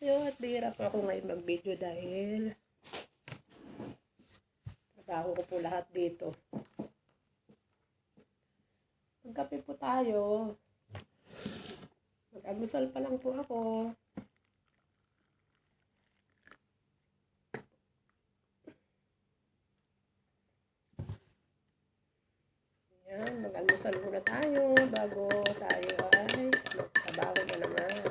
Yun, at bihira po ako ngayon mag-video dahil trabaho ko po lahat dito. Magkape po tayo. Mag-almusal pa lang po ako. Yan, mag-almusal muna tayo bago tayo ay magtrabaho na naman.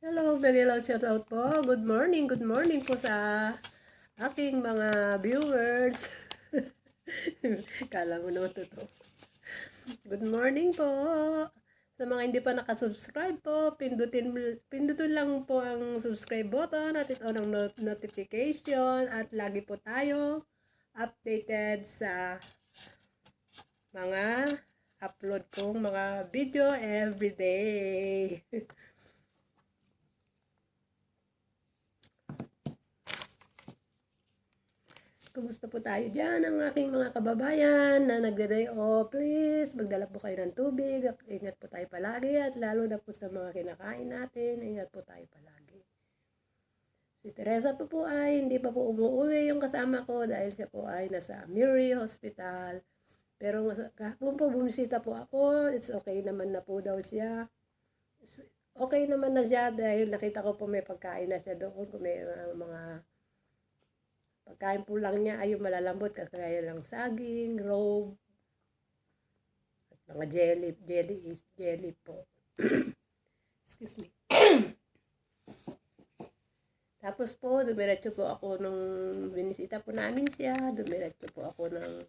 Hello, very loud shout out po. Good morning po sa aking mga viewers. Kala mo naman totoo. Good morning po. Sa mga hindi pa nakasubscribe po, pindutin lang po ang subscribe button at ito ang notification at lagi po tayo updated sa mga upload kong mga video everyday. Kumusta po tayo dyan ang aking mga kababayan na nagda-day off? Please, magdala po kayo ng tubig. Ingat po tayo palagi at lalo na po sa mga kinakain natin. Ingat po tayo palagi. Si Teresa po ay hindi pa po umuwi yung kasama ko dahil siya po ay nasa Miri Hospital. Pero kahapon po bumisita po ako. It's okay naman na po daw siya. Okay naman na siya dahil nakita ko po may pagkain na siya doon. Kung may mga pagkain po lang niya ay yung malalambot, kagaya lang saging, robe, at mga jelly po. Excuse me. Tapos po, dumiretso po ako nung binisita po namin siya, dumiretso po ako ng,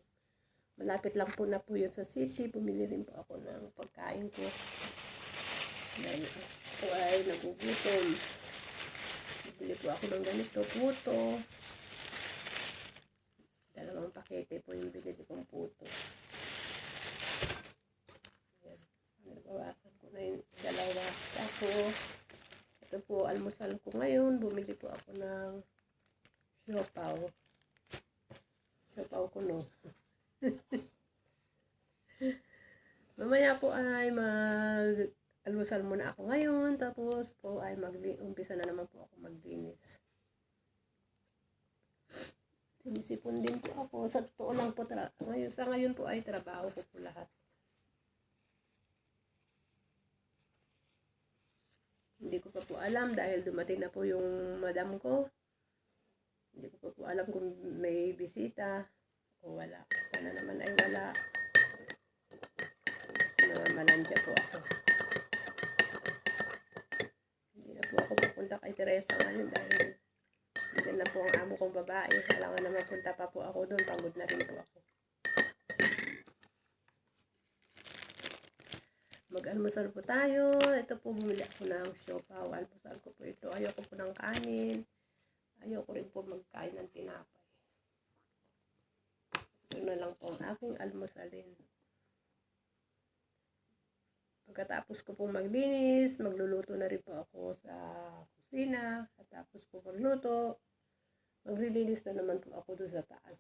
malapit lang po na po yun sa city, bumili rin po ako ng pagkain ko. Dahil po ay nagugutom. Bumili po ako ng ganito, puto. Dalawang pakete po yung binili kong puto. Ayan. Nabawasan ko na yung dalawa. Tapos, ito po, almusal ko ngayon. Bumili po ako ng siopaw. Siopaw ko, no. Mamaya po ay mag-almusal muna ako ngayon. Tapos po ay umpisa na naman po ako maglinis. Sinisipon din po ako. Sa totoo lang po, sa ngayon po ay trabaho ko po lahat. Hindi ko pa po alam dahil dumating na po yung madam ko. Hindi ko pa po alam kung may bisita o wala. Sana naman ay wala. Namamalandya po ako. Hindi na po ako pupunta kay Teresa ngayon dahil yan na po ang amo kong babae. Kailangan naman punta pa po ako doon. Pagod na rin po ako. Mag-almusal po tayo. Ito po, bumili ako ng siopaw. Almusal ko po ito. Ayoko po ng kanin. Ayoko rin po magkain ng tinapay. Ito na lang po ang aking almusalin. Pagkatapos ko pong maglinis, magluluto na rin po ako sa kusina. At tapos po magluto, maglilinis na naman po ako doon sa taas.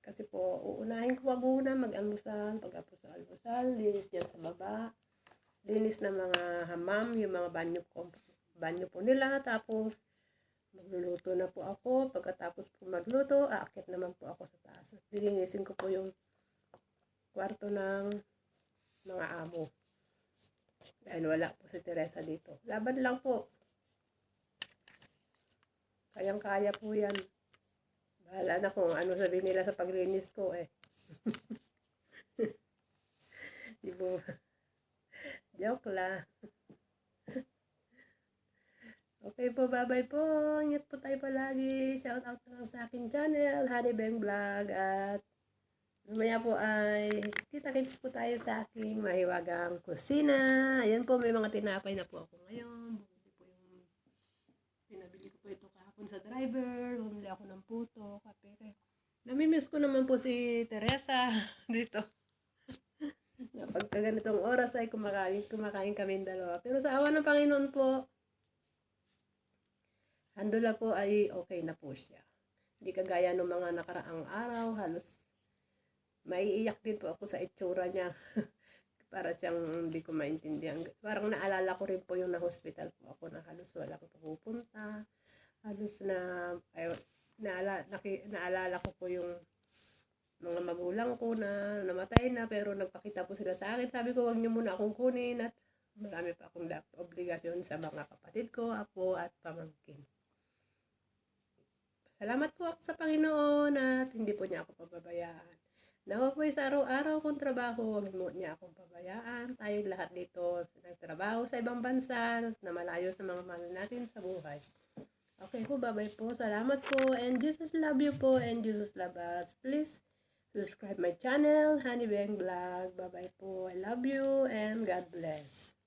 Kasi po, uunahin ko muna mag-almusal. Pagkapos sa almusal, linis dyan sa baba. Linis ng mga hamam, yung mga banyo po nila. Tapos, magluluto na po ako. Pagkatapos po magluto, aakyat naman po ako sa taas. Lilinisin ko po yung kwarto ng mga amo. Dahil wala po si Teresa dito. Laban lang po. Kayang-kaya po yan. Bahala na kung ano sabihin nila sa paglinis ko eh. Diba? Joke lang. Okay po, bye-bye po. Ingat po tayo palagi. Shout out na lang sa aking channel, Honey Bang Vlog. At mamaya po ay kita-kits po tayo sa aking mahiwagang kusina. Ayan po, may mga tinapay na po ako ngayon. Pinabili ko po ito kahapon sa driver. Bumili ako ng puto, kape. Namimiss ko naman po si Teresa dito. Pagka ganitong oras ay kumakain kami dalawa. Pero sa awa ng Panginoon po, handula po ay okay na po siya. Hindi kagaya ng mga nakaraang araw, halos maiiyak din po ako sa itsura niya. para siyang hindi ko maintindihan. Parang naalala ko rin po yung na-hospital po ako na halos wala ko pupunta. Halos na, naalala ko po yung mga magulang ko na namatay na pero nagpakita po sila sa akin. Sabi ko, wag niyo muna akong kunin at marami pa akong obligasyon sa mga kapatid ko, apo at pamangkin. Salamat po ako sa Panginoon at hindi po niya ako pababayaan. Nawa po sa araw-araw kong trabaho, huwag mo niya akong pabayaan. Tayong lahat dito nagtrabaho sa ibang bansa na malayo sa mga mahal natin sa buhay. Okay po, bye-bye po. Salamat po and Jesus love you po and Jesus love us. Please subscribe my channel, Honey Bang Vlog. Bye-bye po. I love you and God bless.